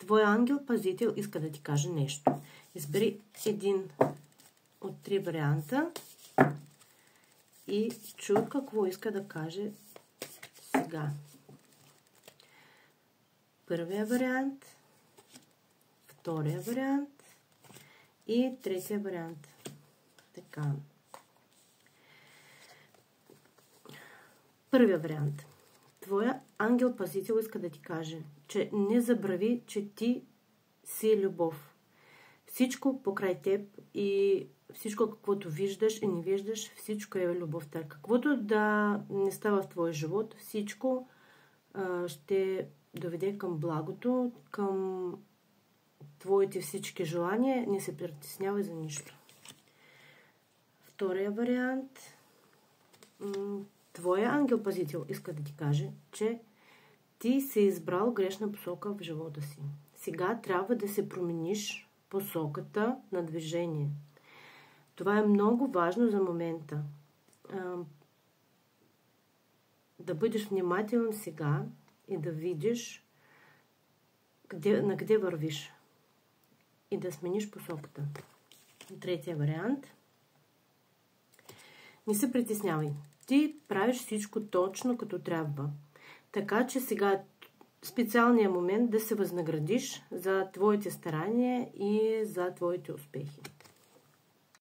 твой ангел-пазител иска да ти каже нещо. Избери един от 3 варианта и чуй какво иска да каже сега. Първия вариант, втория вариант и третия вариант. Така. Първия вариант. Твоя ангел-пазител иска да ти каже, че не забрави, че ти си любов. Всичко покрай теб и всичко, каквото виждаш и не виждаш, всичко е любовта. Каквото да не става в твоя живот, всичко ще доведе към благото, към твоите всички желания. Не се притеснявай за нищо. Втория вариант. Твоя ангел-пазител иска да ти каже, че ти си избрал грешна посока в живота си. Сега трябва да се промениш посоката на движение. Това е много важно за момента. Да бъдеш внимателен сега и да видиш на къде вървиш. И да смениш посоката. Третия вариант. Не се притеснявай. Ти правиш всичко точно като трябва. Така че сега е специалният момент да се възнаградиш за твоите старания и за твоите успехи.